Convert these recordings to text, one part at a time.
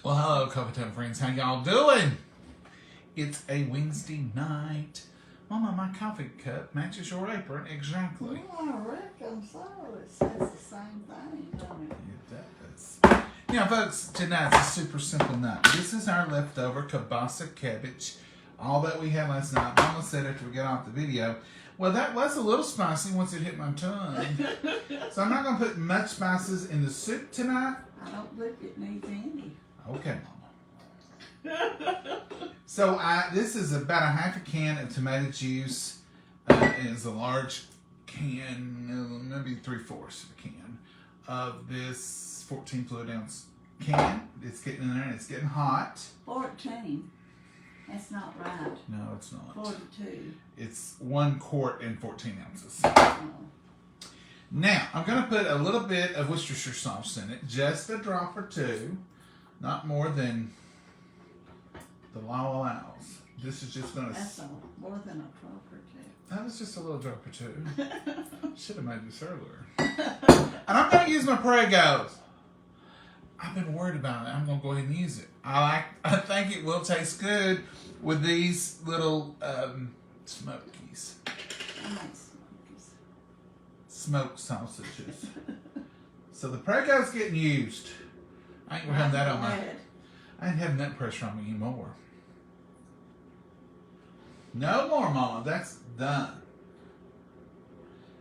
Well, hello, Coffee Time friends. How y'all doing? It's a Wednesday night. Mama, my coffee cup matches your apron exactly. Well, I reckon so. It says the same thing, don't it? It does. Yeah, folks, tonight's a super simple night. This is our leftover kielbasa cabbage. All that we had last night. Mama said after we got off the video, well, that was a little spicy once it hit my tongue. So I'm not going to put much spices in the soup tonight. I don't believe it needs any. Okay, Mama. So this is about a half a can of tomato juice. It's a large can, maybe 3/4 of a can of this 14 fluid ounce can. It's getting in there and it's getting hot. 14. That's not right. No, it's not. 42. It's 1 quart and 14 ounces. Oh. Now, I'm going to put a little bit of Worcestershire sauce in it, just a drop or two, not more than the law allows. This is just going to... That's more than a drop or two. That was just a little drop or two. Should have made this earlier. And I'm going to use my Prego. I've been worried about it. I'm going to go ahead and use it. I think it will taste good with these little smokies. I like smokies. Smoked sausages. So the Prego's getting used. I ain't gonna have that on my... I ain't having that pressure on me anymore. No more, Mama. That's done.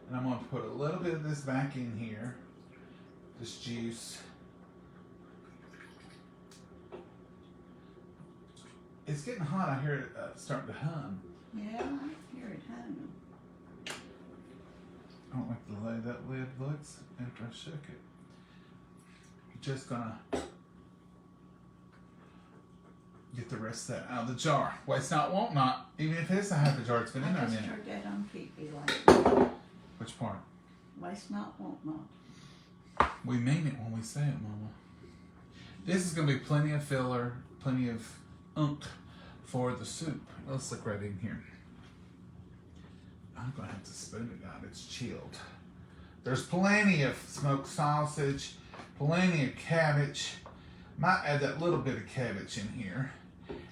And I'm going to put a little bit of this back in here. This juice. It's getting hot. I hear it starting to hum. Yeah, I hear it humming. I don't like the way that lid looks after I shook it. Just gonna get the rest of that out of the jar. Waste not, want not. Even if it is a half a jar, it's been in there a I just minute. heard that on TV like Which part? waste not, want not. We mean it when we say it, Mama. This is gonna be plenty of filler, plenty of oomph for the soup. Let's look right in here. I'm gonna have to spoon it out. It's chilled. There's plenty of smoked sausage, plenty of cabbage. Might add that little bit of cabbage in here.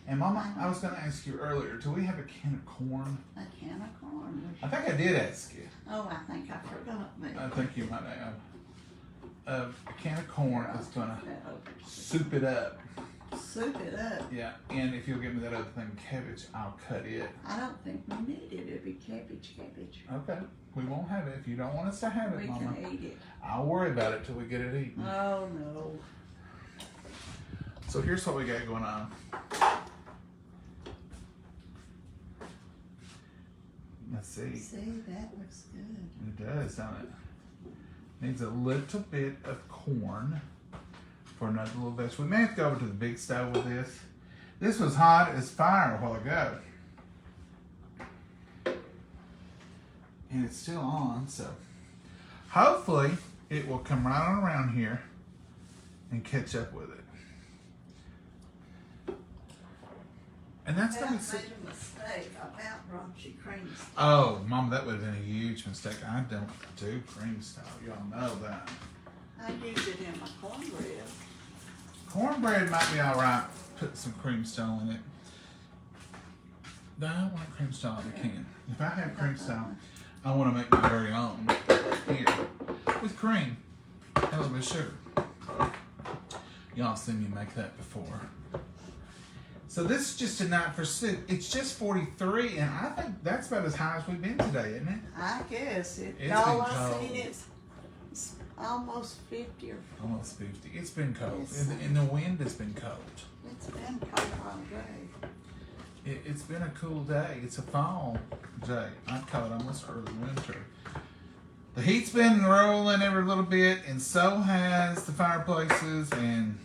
And Mama, I was gonna ask you earlier, do we have a can of corn? A can of corn. I think I did ask you. Oh, I think I forgot. Maybe. I think you might have. A can of corn is gonna soup it up. Soup it up. Yeah, and if you'll give me that other thing, cabbage, I'll cut it. I don't think we need it. It'd be cabbage. Okay, we won't have it. If you don't want us to have it, We Mama, can eat it. I'll worry about it till we get it eaten. Oh, no. So here's what we got going on. Let's see. See, that looks good. It does, don't it? Needs a little bit of corn for another little vegetable. We may have to go over to the big stove with this. This was hot as fire a while ago. And it's still on, so hopefully it will come right on around here and catch up with it. And that's going to be... I made a mistake. I about brought you cream style. Oh, Mom, that would have been a huge mistake. I don't do cream style. Y'all know that. I use it in my cornbread. Cornbread might be all right. Put some cream style in it. No, I don't want cream style if I can. If I have cream style, I want to make my very own here with cream and a little bit of sugar. Y'all seen me make that before. So this is just a night for soup. It's just 43, and I think that's about as high as we've been today, isn't it? I guess it. It's All been I cold. seen is almost 50 or Almost 50. It's been cold, Yes. and the wind has been cold. it's been cold all day. It's been a cool day. It's a fall day. I'd call it almost early winter. The heat's been rolling every little bit, and so has the fireplaces, and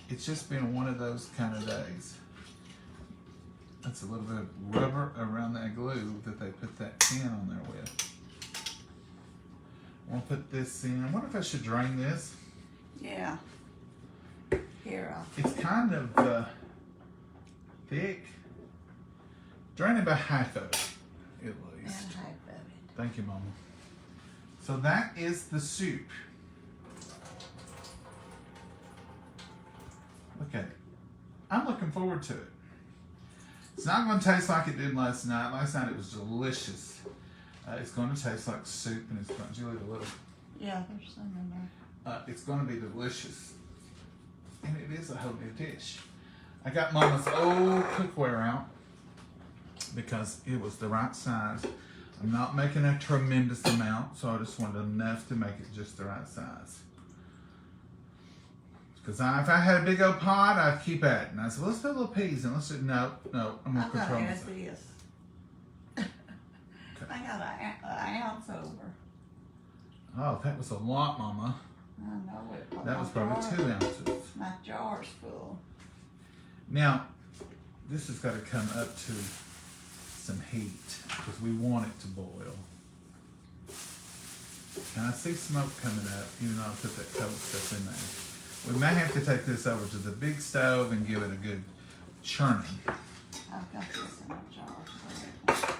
it's just been one of those kind of days. That's a little bit of rubber around that glue that they put that can on there with. I'll put this in. I wonder if I should drain this. Yeah. Here, It's kind of thick. Drain about half of it, at and least. half of it. Thank you, Mama. So that is the soup. Look at it. I'm looking forward to it. It's not going to taste like it did last night. Last night it was delicious. It's going to taste like soup, and it's going to Julie a little. Yeah, there's some in there. It's going to be delicious, and it is a whole new dish. I got Mama's old cookware out because it was the right size. I'm not making a tremendous amount, so I just wanted enough to make it just the right size. Because if I had a big old pot, I'd keep at it. And I said, well, let's put a little peas in. Let's do, no, I'm going to control add myself. this. I got an ounce over. Oh, that was a lot, Mama. I know it. but That my was probably jar- 2 ounces. My jar's full. Now, this has got to come up to some heat because we want it to boil. And I see smoke coming up, even though I put that cold stuff in there. We may have to take this over to the big stove and give it a good churning. I've got this in a jar. So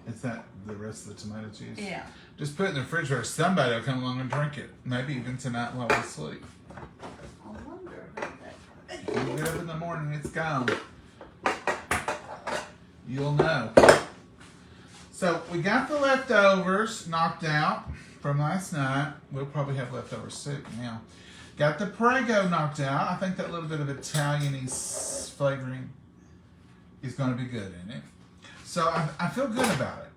Is that the rest of the tomato juice? yeah. Just put it in the refrigerator. Somebody will come along and drink it. Maybe even tonight while we sleep. I wonder if When you get up in the morning, it's gone. You'll know. So we got the leftovers knocked out from last night. We'll probably have leftover soup now. Got the Prego knocked out. I think that little bit of Italian-y flavoring is going to be good in it. So I feel good about it.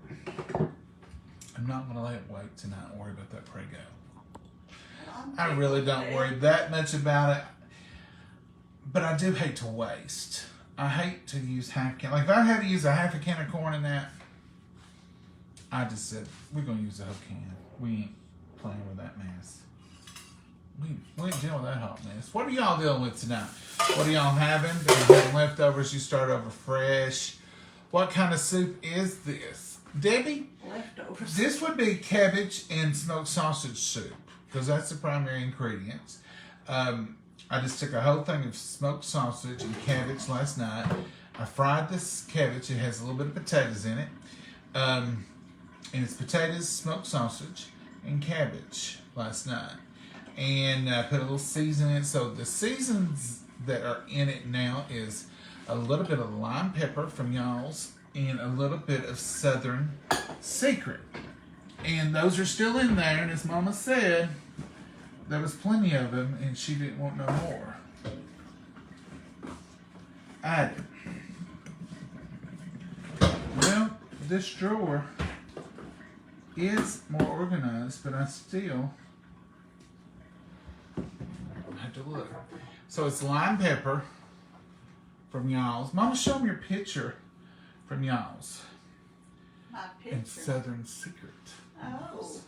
I'm not going to let it wait tonight and worry about that Prego. I really don't worry that much about it. But I do hate to waste. I hate to use half can. Like if I had to use a half a can of corn in that, I just said, we're going to use the whole can. We ain't playing with that mess. We ain't dealing with that hot mess. What are y'all dealing with tonight? What are y'all having? Do you have leftovers? You start over fresh? What kind of soup is this? Debbie? leftovers. This would be cabbage and smoked sausage soup because that's the primary ingredients. I just took a whole thing of smoked sausage and cabbage last night. I fried this cabbage. It has a little bit of potatoes in it. And it's potatoes, smoked sausage, and cabbage last night. And I put a little seasoning in it. So the seasons that are in it now is a little bit of lime pepper from y'all's and a little bit of Southern Secret. And those are still in there. And as Mama said, there was plenty of them and she didn't want no more. Added. Well, this drawer is more organized, but I still have to look. So it's lime pepper from y'all's. Mama, show them your picture from y'all's. My And picture. Southern Secret. Oh.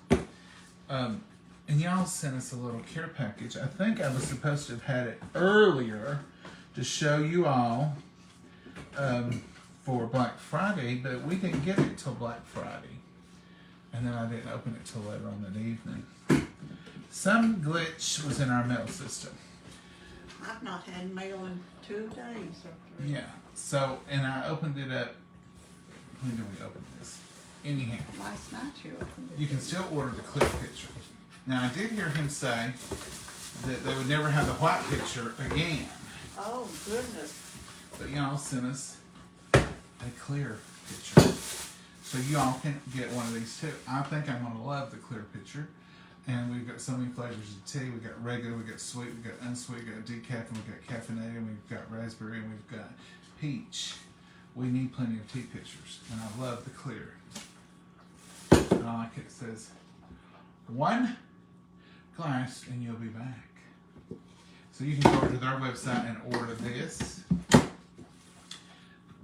And y'all sent us a little care package. I think I was supposed to have had it earlier to show you all for Black Friday, but we didn't get it till Black Friday. And then I didn't open it till later on that evening. Some glitch was in our mail system. I've not had mail in 2 days or 3. Yeah. So, and I opened it up. When did we open this? Anyhow. Last night you opened it. You can still order the clear picture. Now, I did hear him say that they would never have the white picture again. Oh, goodness. But y'all sent us a clear picture. So y'all can get one of these too. I think I'm going to love the clear picture. And we've got so many flavors of tea. We've got regular, we've got sweet, we've got unsweet, we've got decaf, and we've got caffeinated, and we've got raspberry, and we've got peach. We need plenty of tea pictures. And I love the clear. And I like it. It says, 1 glass and you'll be back. So you can go over to their website and order this.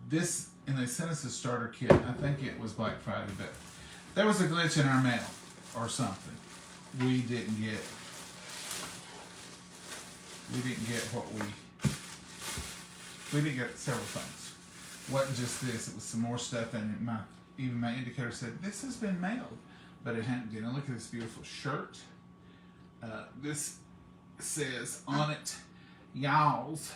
This, and they sent us a starter kit. I think it was Black Friday, but there was a glitch in our mail or something. We didn't get what we didn't get several things. Wasn't just this, it was some more stuff, and even my indicator said this has been mailed, but it hadn't been. And look at this beautiful shirt. This says on it, y'all's.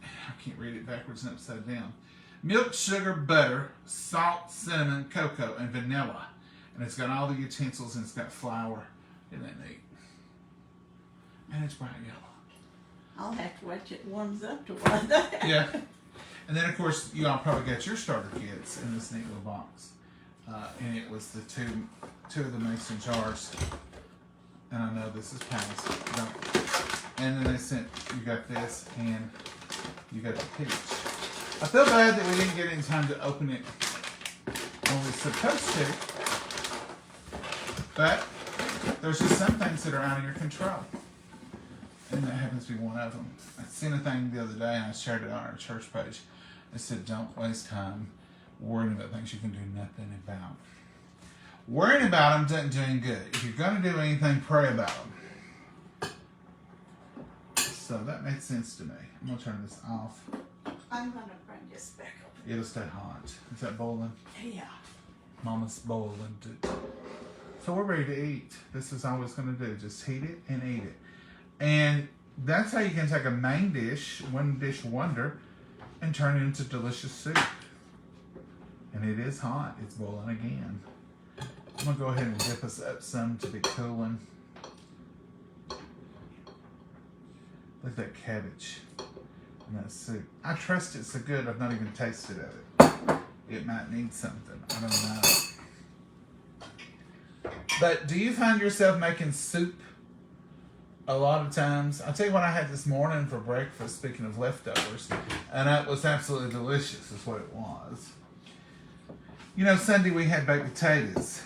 I can't read it backwards and upside down. Milk, sugar, butter, salt, cinnamon, cocoa, and vanilla. And it's got all the utensils and it's got flour. Isn't that neat? And it's bright yellow. I'll have to wait till it warms up to one day. Yeah. And then, of course, you all probably got your starter kits in this neat little box. And it was the two of the mason jars. And I know this is past. And then they sent, you got this and you got the peach. I feel bad that we didn't get any time to open it when we were supposed to. But there's just some things that are out of your control. And that happens to be one of them. I seen a thing the other day and I shared it on our church page. It said, don't waste time worrying about things you can do nothing about. Worrying about them doesn't do any good. If you're going to do anything, pray about them. So that makes sense to me. I'm going to turn this off. I'm going to bring this back up. It'll stay hot. Is that boiling? Yeah. Mama's boiling it. So we're ready to eat. This is all it's going to do. Just heat it and eat it. And that's how you can take a main dish, one dish wonder, and turn it into delicious soup. And it is hot. It's boiling again. I'm going to go ahead and dip us up some to be cooling. Look at that cabbage and that soup. I trust it so good I've not even tasted of it. It might need something. I don't know. But do you find yourself making soup a lot of times? I'll tell you what I had this morning for breakfast, speaking of leftovers, and it was absolutely delicious is what it was. You know, Sunday we had baked potatoes,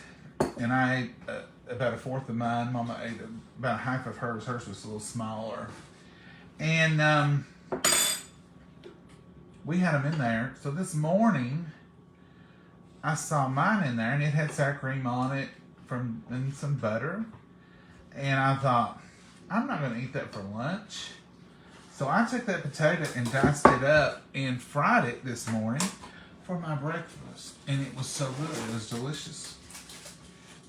and I ate about a fourth of mine. Mama ate about half of hers. Hers was a little smaller. And we had them in there. So this morning, I saw mine in there, and it had sour cream on it and some butter. And I thought, I'm not going to eat that for lunch. So I took that potato and diced it up and fried it this morning for my breakfast. And it was so good. It was delicious.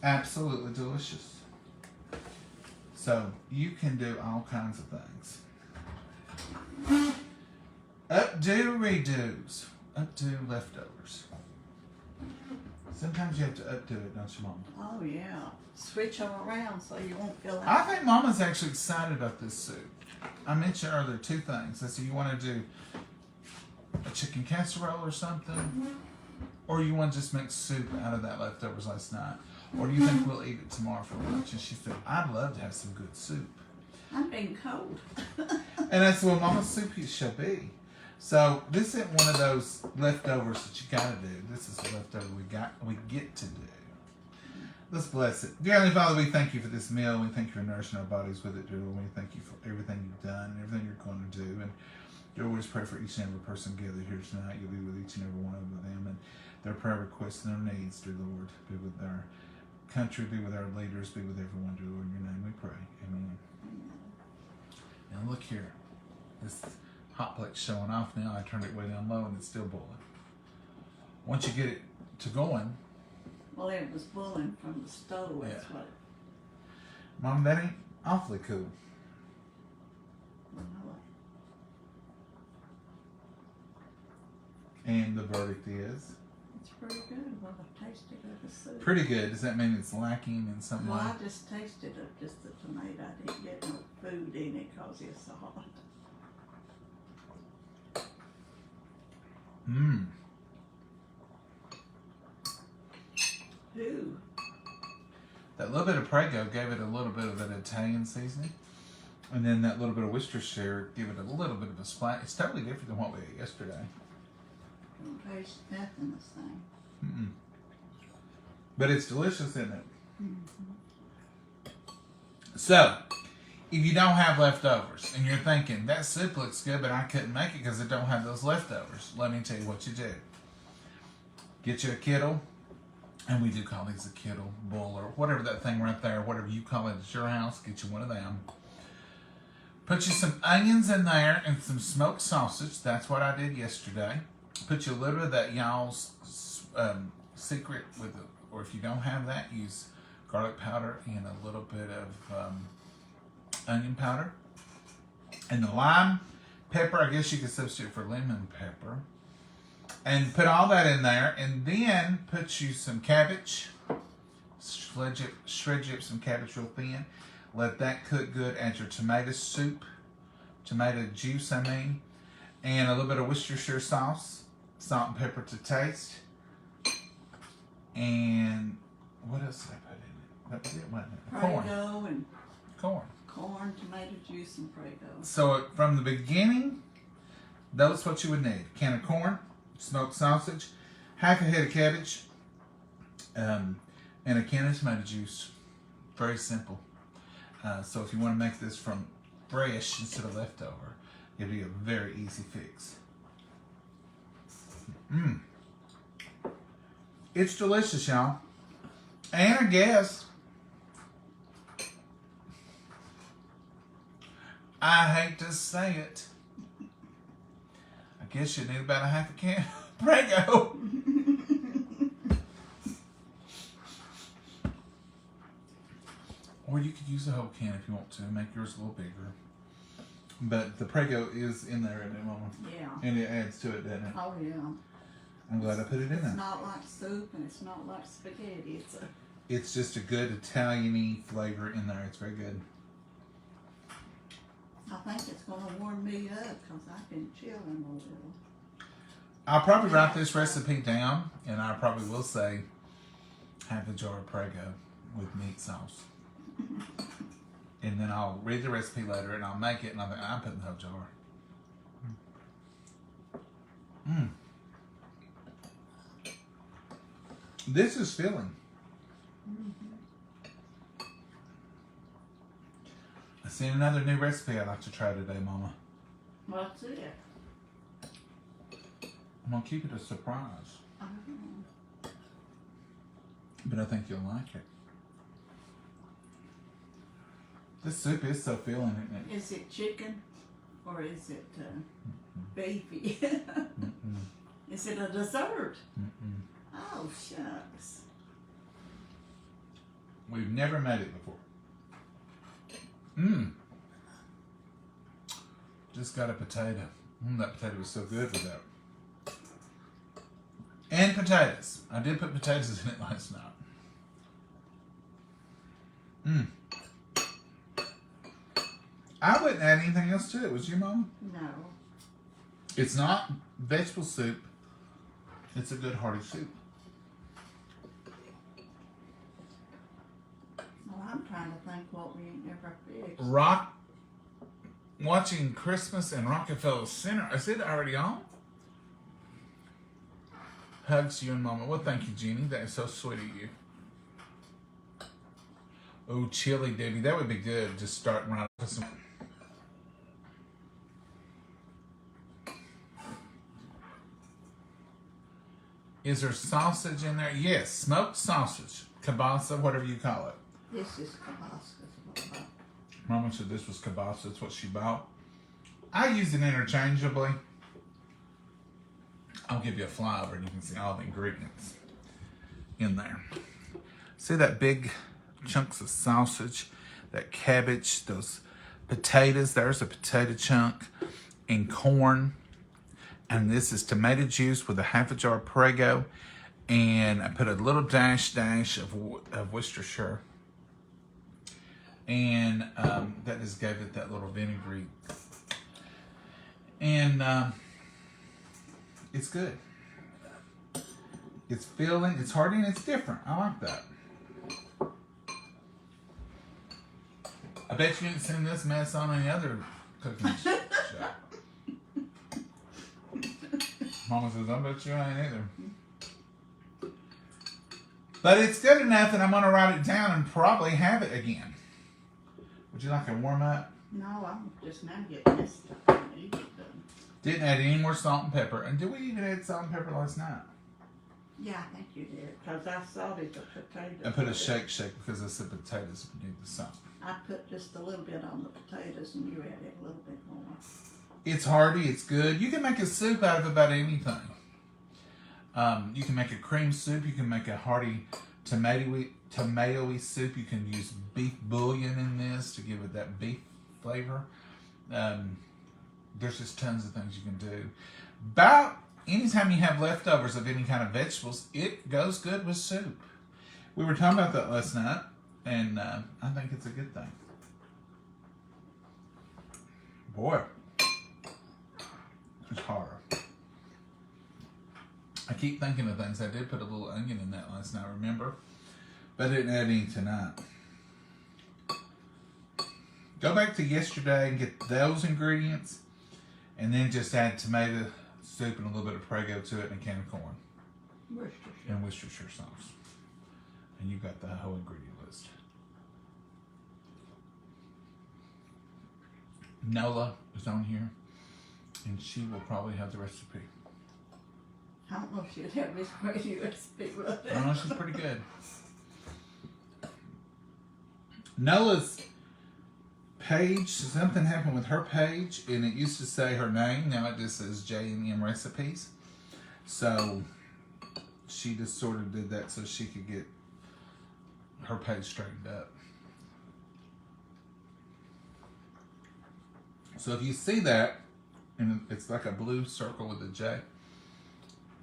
Absolutely delicious. So you can do all kinds of things. Updo redos. Updo leftovers. Sometimes you have to updo it, don't you, Mama? Oh, yeah. Switch them around so you won't feel like... I think Mama's actually excited about this soup. I mentioned earlier two things. I said, you want to do a chicken casserole or something? Or you want to just make soup out of that leftovers last night? Or do you think we'll eat it tomorrow for lunch? And she said, I'd love to have some good soup. I'm being cold. And I said, well, Mama's soup shall be. So this isn't one of those leftovers that you gotta do. This is a leftover we get to do. Let's bless it. Dear Heavenly Father, we thank you for this meal. We thank you for nourishing our bodies with it, dear Lord. We thank you for everything you've done and everything you're going to do. And dear Lord, we just pray for each and every person gathered here tonight. You'll be with each and every one of them and their prayer requests and their needs, dear Lord. Be with our country, be with our leaders, be with everyone, dear Lord. In your name we pray. Amen. Now look here. This hot plate's showing off now. I turned it way down low and it's still boiling. Once you get it to going. Well, it was boiling from the stove. That's Yeah. what. Mom, that ain't awfully cool. And the verdict is? It's pretty good. Well, I've tasted of the soup. Pretty good. Does that mean it's lacking in some Well, way? I just tasted of just the tomato. I didn't get no food in it because it's so hot. Mmm. Ooh. That little bit of Prego gave it a little bit of that Italian seasoning. And then that little bit of Worcestershire gave it a little bit of a splash. It's totally different than what we ate yesterday. Don't taste nothing the same. Mm-mm. But it's delicious, isn't it? Mm-hmm. So, if you don't have leftovers and you're thinking, that soup looks good, but I couldn't make it because I don't have those leftovers, let me tell you what you do. Get you a kettle, and we do call these a kettle, boiler, whatever that thing right there, whatever you call it at your house, get you one of them. Put you some onions in there and some smoked sausage. That's what I did yesterday. Put you a little bit of that y'all's secret or if you don't have that, use garlic powder and a little bit of onion powder. And the lime pepper, I guess you could substitute for lemon pepper. And put all that in there, and then put you some cabbage. Shred you up some cabbage real thin. Let that cook good. Add your tomato soup tomato juice, and a little bit of Worcestershire sauce, salt and pepper to taste, and what else did I put in it? That was it, wasn't it? Prego and Corn, tomato juice, and Prego. So from the beginning, that's what you would need: a can of corn, smoked sausage, half a head of cabbage, and a can of tomato juice. Very simple. So if you want to make this from fresh instead of leftover, it'll be a very easy fix. It's delicious, y'all. And I guess I hate to say it, I guess you need about a half a can of Prego. Or you could use a whole can if you want to, make yours a little bigger. But the Prego is in there, isn't it, Mama? Yeah. And it adds to it, doesn't it? Oh, yeah. I'm glad I put it in It's there. not like soup and it's not like spaghetti. It's just a good Italian-y flavor in there. It's very good. I think it's going to warm me up because I've been chilling a little. I'll probably write this recipe down, and I probably will say half a jar of Prego with meat sauce. And then I'll read the recipe later, and I'll make it, and I'm putting the whole jar. This is filling. I seen another new recipe I'd like to try today, Mama. What's it? I'm gonna keep it a surprise, but I think you'll like it. This soup is so filling, isn't it? Is it chicken or is it beefy? Is it a dessert? Oh, shucks. We've never made it before. Just got a potato. That potato was so good with that. And potatoes. I did put potatoes in it last night. I wouldn't add anything else to it. Was you, Mom? No. It's not vegetable soup. It's a good hearty soup. Well, I'm trying to think what we ain't never fixed. Watching Christmas in Rockefeller Center. Is it already on? Hugs to you and Mama. Well, thank you, Jeannie. That is so sweet of you. Oh, chili, Debbie. That would be good. Just starting right with some. Is there sausage in there? Yes, smoked sausage. Kielbasa, whatever you call it. This is kielbasa. Mama said this was kielbasa. That's what she bought. I use it interchangeably. I'll give you a flyover and you can see all the ingredients in there. See that big chunks of sausage, that cabbage, those potatoes. There's a potato chunk, and corn. And this is tomato juice with a half a jar of Prego, and I put a little dash of Worcestershire, and that just gave it that little vinegary. And it's good. It's filling, it's hearty, and it's different. I like that. I bet you didn't seen this mess on any other cooking show. Mama says, I bet you ain't either. But it's good enough that I'm going to write it down and probably have it again. Would you like a warm up? No, I'm just now getting this stuff I need it done. Didn't add any more salt and pepper. And did we even add salt and pepper last night? Yeah, I think you did. Because I saw the potatoes. I put a shake because I said potatoes would need the salt. I put just a little bit on the potatoes and you added a little bit more. It's hearty. It's good. You can make a soup out of about anything. You can make a cream soup. You can make a hearty tomatoey soup. You can use beef bouillon in this to give it that beef flavor. There's just tons of things you can do. About anytime you have leftovers of any kind of vegetables, it goes good with soup. We were talking about that last night, and I think it's a good thing. Boy, it's hard. I keep thinking of things. I did put a little onion in that last night, remember? But I didn't add any tonight. Go back to yesterday and get those ingredients, and then just add tomato soup and a little bit of Prego to it and a can of corn. Worcestershire. And Worcestershire sauce. And you've got the whole ingredient list. Nola is on here, and she will probably have the recipe. I don't know if she'd have this crazy recipe with it. Oh, she's pretty good. Nola's page, something happened with her page, and it used to say her name. Now it just says J&M Recipes. So she just sort of did that so she could get her page straightened up. So if you see that, and it's like a blue circle with a J,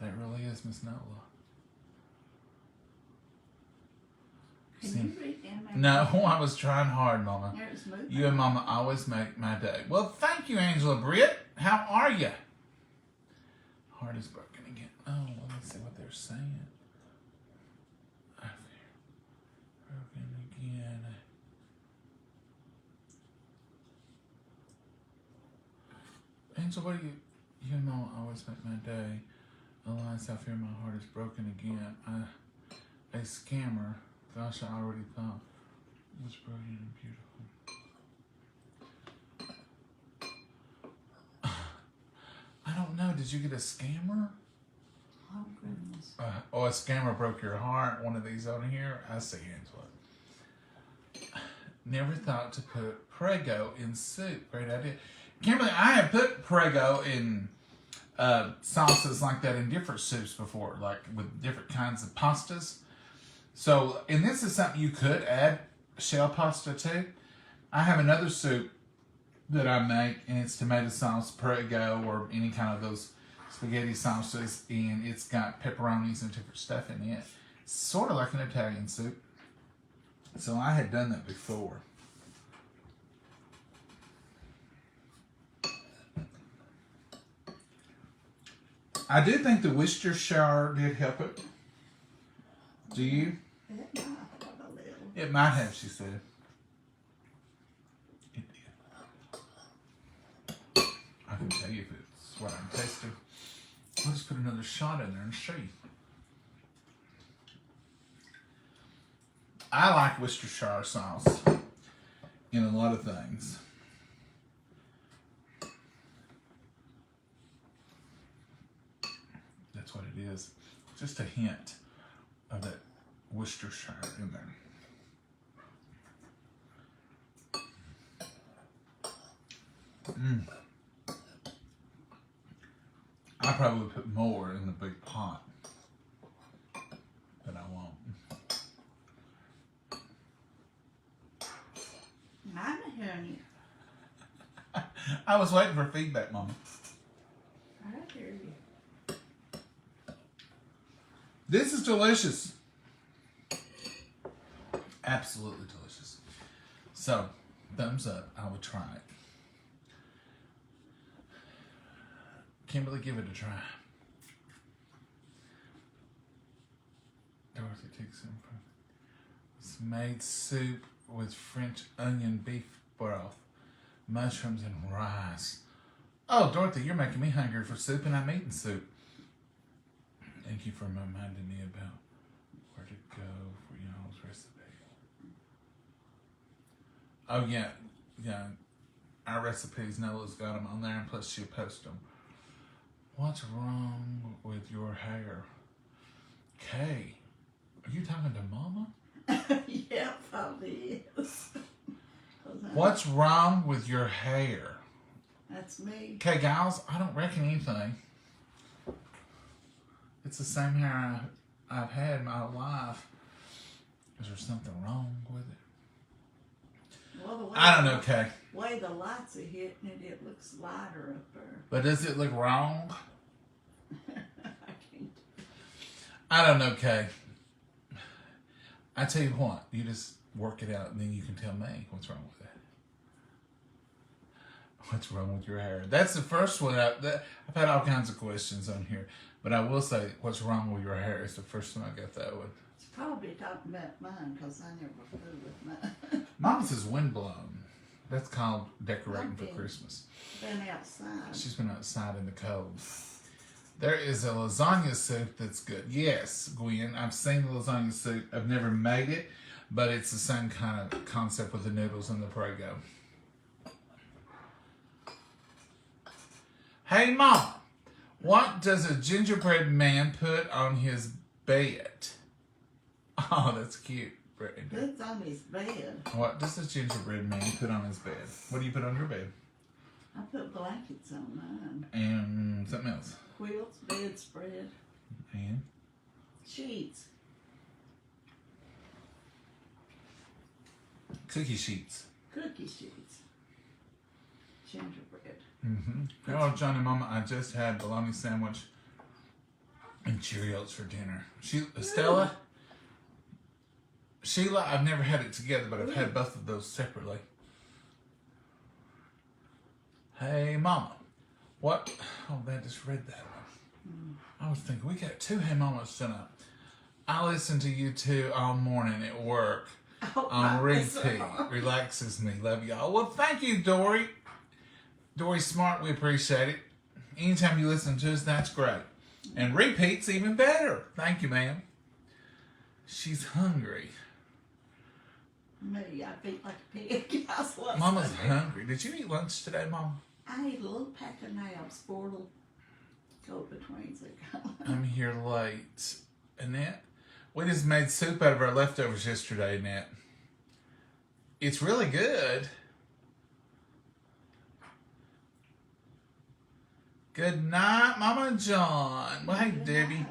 that really is Miss Nola. Can you read down No, I was trying hard, Mama. There's movement. You and Mama always make my day. Well, thank you, Angela Britt. How are you? Heart is broken again. Oh, let me see what they're saying. Broken again. Angela, what do you and Mama always make my day. Alas, I fear my heart is broken again. A scammer. Gosh, I already thought it was brilliant and beautiful. I don't know. Did you get a scammer? Oh, goodness. A scammer broke your heart. One of these on here. I see, Angela. Never thought to put Prego in soup. Great idea. Kimberly, I have put Prego in sauces like that in different soups before, like with different kinds of pastas. So, and this is something you could add shell pasta to. I have another soup that I make, and it's tomato sauce, Prego, or any kind of those spaghetti sauces, and it's got pepperonis and different stuff in it. Sort of like an Italian soup. So I had done that before. I do think the Worcestershire did help it. Do you? It might have a little. It might have, she said. It did. I can tell you if it's what I'm tasting. I'll just put another shot in there and see. I like Worcestershire sauce in a lot of things. That's what it is. Just a hint of that Worcestershire in there. I probably put more in the big pot, but I won't. I'm hearing you. I was waiting for feedback, Mama. I hear you. This is delicious. Absolutely delicious. So, thumbs up. I would try it. Kimberly, give it a try. Dorothy takes some. It's made soup with French onion beef broth, mushrooms, and rice. Oh, Dorothy, you're making me hungry for soup, and I'm eating soup. Thank you for reminding me about where to go for y'all's recipe. Oh, yeah. Our recipes, Nola's got them on there, and plus she'll post them. What's wrong with your hair? Kay, are you talking to Mama? Yeah, probably is. What's wrong with your hair? That's me. Okay, guys, I don't reckon anything. It's the same hair I've had my whole life. Is there something wrong with it? Well, the way I don't know, Kay. The way the lights are hitting it, it looks lighter up there. But does it look wrong? I can't. I don't know, Kay. I tell you what, you just work it out and then you can tell me what's wrong with What's wrong with your hair? That's the first one. I've had all kinds of questions on here, but I will say, what's wrong with your hair? It's the first time I got that one. It's probably talking about mine because I never flew with mine. Mama's is windblown. That's called decorating for Christmas. Been outside. She's been outside in the cold. There is a lasagna soup that's good. Yes, Gwen, I've seen the lasagna soup. I've never made it, but it's the same kind of concept with the noodles and the Prego. Hey, Mama, what does a gingerbread man put on his bed? Oh, that's cute, Brittany. It's on his bed. What does a gingerbread man put on his bed? What do you put on your bed? I put blankets on mine. And something else. Quilts, bedspread, And sheets. cookie sheets. Cookie sheets. Gingerbread. Mm-hmm. Oh, Johnny, Mama, I just had bologna sandwich and Cheerios for dinner. Stella, Sheila, I've never had it together, but I've had both of those separately. Hey, Mama, what? Oh, they just read that one. I was thinking, we got two Hey Mamas tonight. I listen to you two all morning at work on repeat. Relaxes me. Love y'all. Well, thank you, Dory. Dory Smart, we appreciate it. Anytime you listen to us, that's great. And repeat's even better. Thank you, ma'am. She's hungry. Me, I feel like a pig. I was Mama's hungry. Did you eat lunch today, Mama? I ate a little pack of nabs, 4 little go-betweens. I'm here late. Annette, we just made soup out of our leftovers yesterday, Annette. It's really good. Good night, Mama and John. Well, hey, Debbie.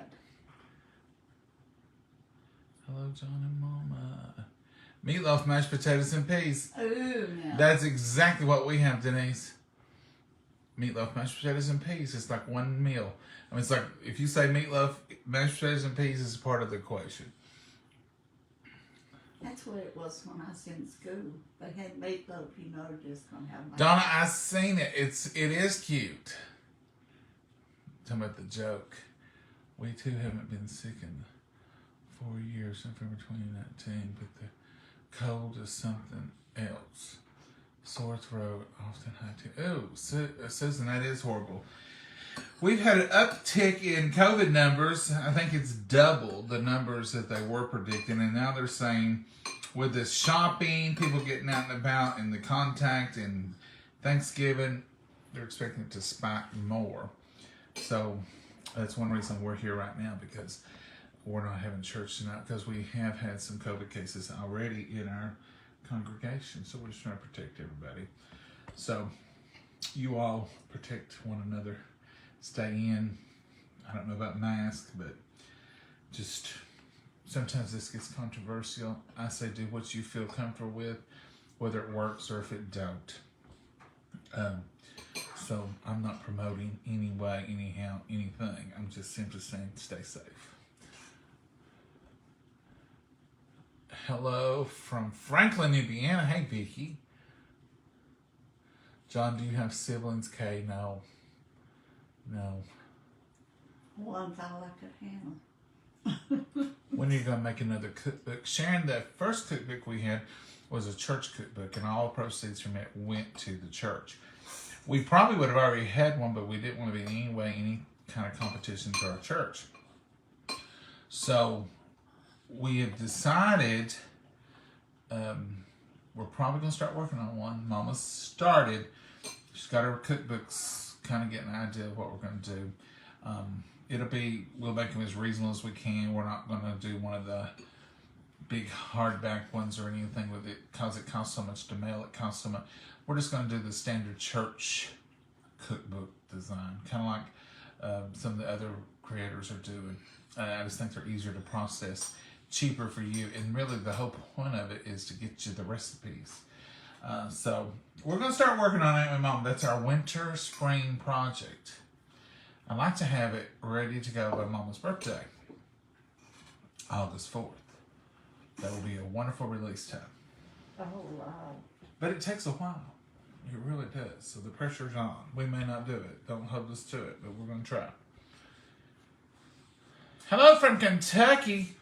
Hello, John and Mama. Meatloaf, mashed potatoes, and peas. Ooh, now. That's exactly what we have, Denise. Meatloaf, mashed potatoes, and peas. It's like one meal. I mean, it's like if you say meatloaf, mashed potatoes, and peas is part of the equation. That's what it was when I was in school. They had meatloaf, you know, just gonna have my... Donna, I seen it. It is cute. Talking about the joke. We too haven't been sick in 4 years, November 2019, but the cold is something else. Sore throat, often high oh, Susan, that is horrible. We've had an uptick in COVID numbers. I think it's doubled the numbers that they were predicting, and now they're saying with this shopping, people getting out and about, and the contact and Thanksgiving, they're expecting it to spike more. So that's one reason we're here right now, because we're not having church tonight, because we have had some COVID cases already in our congregation. So we're just trying to protect everybody. So you all protect one another. Stay in. I don't know about masks, but just sometimes this gets controversial. I say do what you feel comfortable with, whether it works or if it don't. So I'm not promoting any way, anyhow, anything. I'm just simply saying stay safe. Hello from Franklin, Indiana. Hey, Vicky. John, do you have siblings? Kay, no. No. Ones all I could handle. When are you going to make another cookbook? Sharon, the first cookbook we had was a church cookbook, and all proceeds from it went to the church. We probably would have already had one, but we didn't want to be in any way any kind of competition to our church. So we have decided we're probably going to start working on one. Mama started. She's got her cookbooks, kind of getting an idea of what we're going to do. We'll make them as reasonable as we can. We're not going to do one of the big hardback ones or anything with it, because it costs so much to mail. It costs so much. We're just going to do the standard church cookbook design, kind of like some of the other creators are doing. I just think they're easier to process, cheaper for you, and really the whole point of it is to get you the recipes. So we're going to start working on it with Mom. That's our winter spring project. I'd like to have it ready to go by Mama's birthday, August 4th. That will be a wonderful release time. Oh, wow. But it takes a while. It really does. So the pressure's on. We may not do it. Don't hold us to it, but we're going to try. Hello from Kentucky.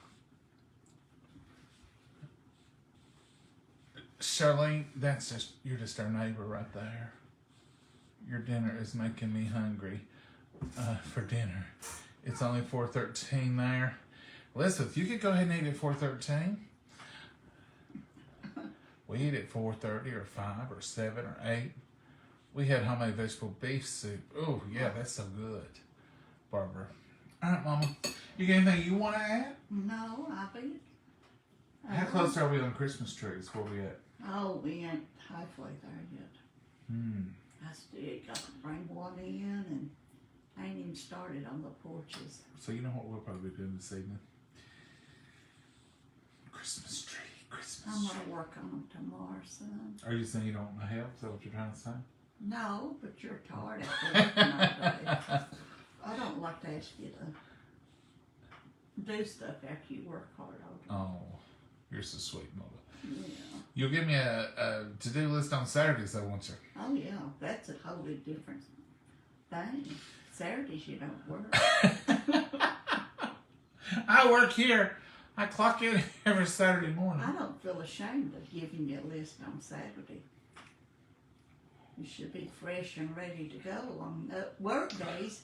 Charlene, you're just our neighbor right there. Your dinner is making me hungry for dinner. It's only 4:13 there. Elizabeth, you could go ahead and eat at 4:13. We eat at 4:30 or 5 or 7 or 8. We had homemade vegetable beef soup. Oh, yeah, that's so good, Barbara. All right, Mama. You got anything you want to add? No, I'll be. How close are we on Christmas trees? Where we at? Oh, we ain't halfway there yet. I still got to bring one in, and I ain't even started on the porches. So you know what we'll probably be doing this evening? Christmas tree. I'm gonna work on them tomorrow, son. Are you saying you don't want to help? Is that what you're trying to say? No, but you're tired after working all day. I don't like to ask you to do stuff after you work hard all day. Oh, you're so sweet, Mother. Yeah. You'll give me a to-do list on Saturdays, though, won't you? Oh yeah, that's a totally different thing. Saturdays you don't work. I work here. I clock in every Saturday morning. I don't feel ashamed of giving you a list on Saturday. You should be fresh and ready to go on work days.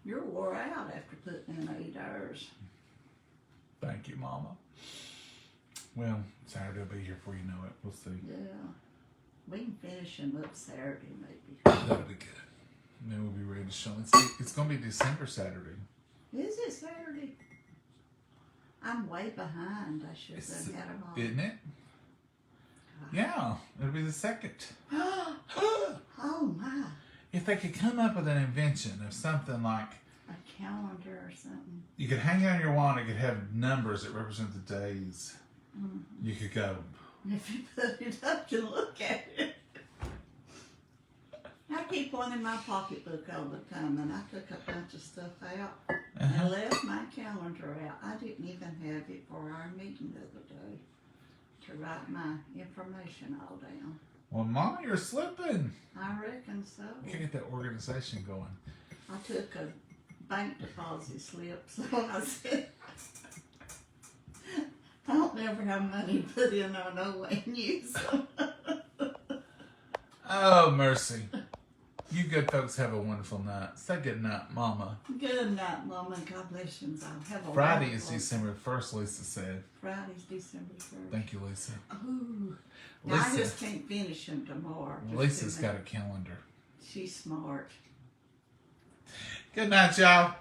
You're wore out after putting in 8 hours. Thank you, Mama. Well, Saturday will be here before you know it. We'll see. Yeah. We can finish them up Saturday maybe. That'll be good. And then we'll be ready to show. It's going to be December Saturday. Is it Saturday? I'm way behind. I should have had them all. Isn't it? Yeah, it'll be the 2nd. Oh my. If they could come up with an invention of something like A calendar or something. you could hang it on your wall and it could have numbers that represent the days. You could go. If you put it up to look at it. I keep one in my pocketbook all the time, and I took a bunch of stuff out and left my calendar out. I didn't even have it for our meeting the other day to write my information all down. Well, Mama, you're slipping. I reckon so. You can get that organization going. I took a bank deposit slip, so I said, I don't ever have money put in or no way and use them. Oh, mercy. You good folks have a wonderful night. Say good night, Mama. Good night, Mama, and God bless you. I'll have a Friday is wonderful- December 1st, Lisa said. Friday's December 1st. Thank you, Lisa. Ooh. Now, I Lisa, just can't finish them tomorrow. Just Lisa's do that. got a calendar. She's smart. Good night, y'all.